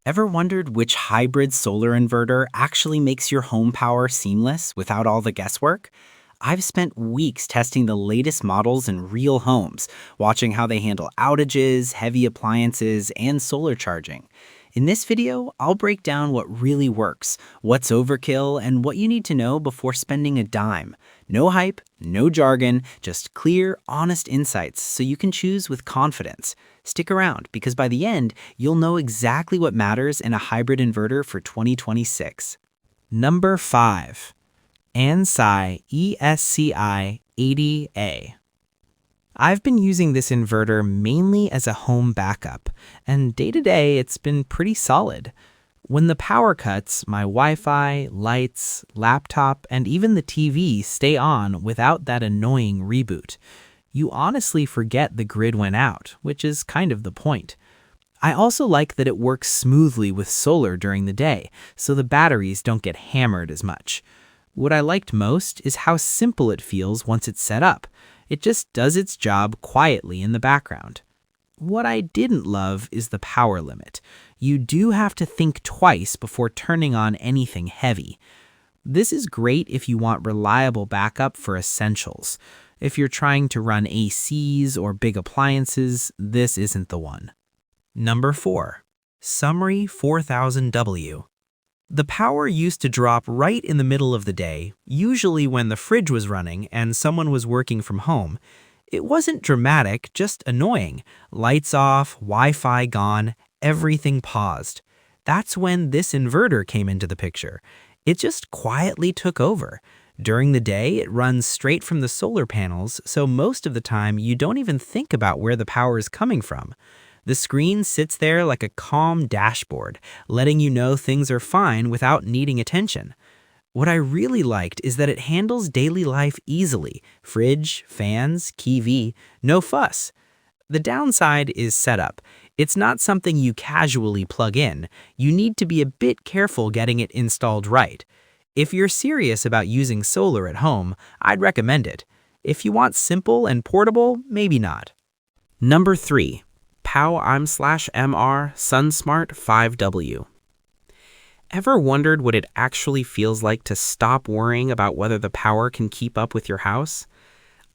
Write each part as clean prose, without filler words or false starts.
Ever wondered which hybrid solar inverter actually makes your home power seamless without all the guesswork? I've spent weeks testing the latest models in real homes, watching how they handle outages, heavy appliances, and solar charging. In this video, I'll break down what really works, what's overkill, and what you need to know before spending a dime. No hype, no jargon, just clear, honest insights so you can choose with confidence. Stick around because by the end, you'll know exactly what matters in a hybrid inverter for 2026. Number 5. AN-SCI-ES 80A. I've been using this inverter mainly as a home backup, and day-to-day it's been pretty solid. When the power cuts, my Wi-Fi, lights, laptop, and even the TV stay on without that annoying reboot. You honestly forget the grid went out, which is kind of the point. I also like that it works smoothly with solar during the day, so the batteries don't get hammered as much. What I liked most is how simple it feels once it's set up. It just does its job quietly in the background. What I didn't love is the power limit. You do have to think twice before turning on anything heavy. This is great if you want reliable backup for essentials. If you're trying to run ACs or big appliances, this isn't the one. Number 4. Sumry 4000W. The power used to drop right in the middle of the day, usually when the fridge was running and someone was working from home. It wasn't dramatic, just annoying. Lights off, Wi-Fi gone, everything paused. That's when this inverter came into the picture. It just quietly took over. During the day, it runs straight from the solar panels, so most of the time you don't even think about where the power is coming from. The screen sits there like a calm dashboard, letting you know things are fine without needing attention. What I really liked is that it handles daily life easily. Fridge, fans, TV, no fuss. The downside is setup. It's not something you casually plug in. You need to be a bit careful getting it installed right. If you're serious about using solar at home, I'd recommend it. If you want simple and portable, maybe not. Number 3. PowMr SunSmart 5W. Ever wondered what it actually feels like to stop worrying about whether the power can keep up with your house?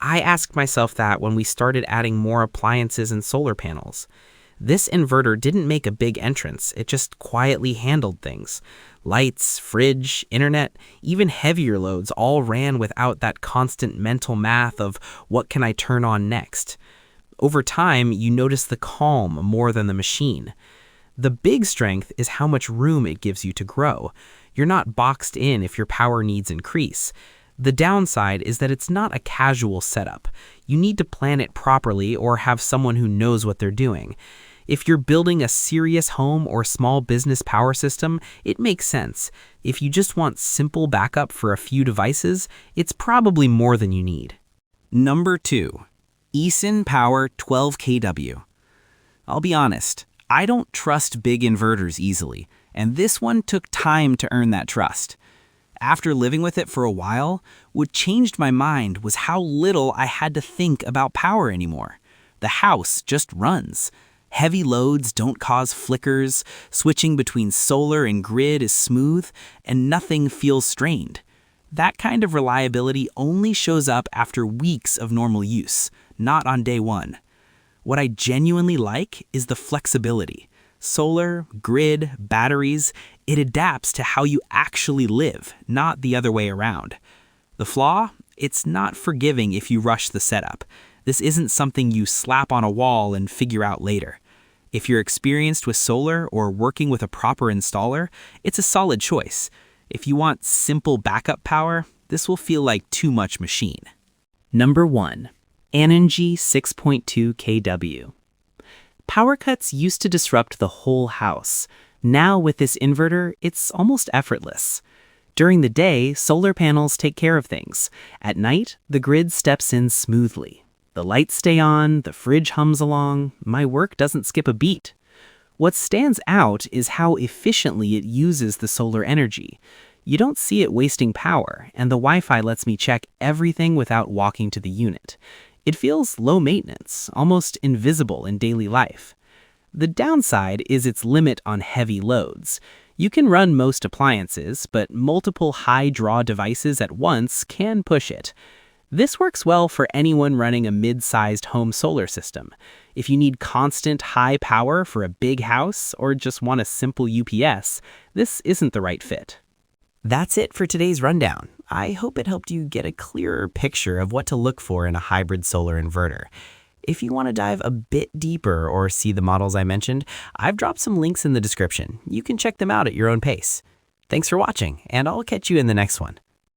I asked myself that when we started adding more appliances and solar panels. This inverter didn't make a big entrance, it just quietly handled things. Lights, fridge, internet, even heavier loads all ran without that constant mental math of what can I turn on next. Over time, you notice the calm more than the machine. The big strength is how much room it gives you to grow. You're not boxed in if your power needs increase. The downside is that it's not a casual setup. You need to plan it properly or have someone who knows what they're doing. If you're building a serious home or small business power system, it makes sense. If you just want simple backup for a few devices, it's probably more than you need. Number 2. EASUN Power 12kW. I'll be honest, I don't trust big inverters easily, and this one took time to earn that trust. After living with it for a while, what changed my mind was how little I had to think about power anymore. The house just runs. Heavy loads don't cause flickers, switching between solar and grid is smooth, and nothing feels strained. That kind of reliability only shows up after weeks of normal use, not on day one. What I genuinely like is the flexibility. Solar, grid, batteries, it adapts to how you actually live, not the other way around. The flaw? It's not forgiving if you rush the setup. This isn't something you slap on a wall and figure out later. If you're experienced with solar or working with a proper installer, it's a solid choice. If you want simple backup power, this will feel like too much machine. Number 1. ANENJI 6.2 kW. Power cuts used to disrupt the whole house. Now with this inverter, it's almost effortless. During the day, solar panels take care of things. At night, the grid steps in smoothly. The lights stay on, the fridge hums along, my work doesn't skip a beat. What stands out is how efficiently it uses the solar energy. You don't see it wasting power, and the Wi-Fi lets me check everything without walking to the unit. It feels low maintenance, almost invisible in daily life. The downside is its limit on heavy loads. You can run most appliances, but multiple high-draw devices at once can push it. This works well for anyone running a mid-sized home solar system. If you need constant high power for a big house or just want a simple UPS, this isn't the right fit. That's it for today's rundown. I hope it helped you get a clearer picture of what to look for in a hybrid solar inverter. If you want to dive a bit deeper or see the models I mentioned, I've dropped some links in the description. You can check them out at your own pace. Thanks for watching, and I'll catch you in the next one.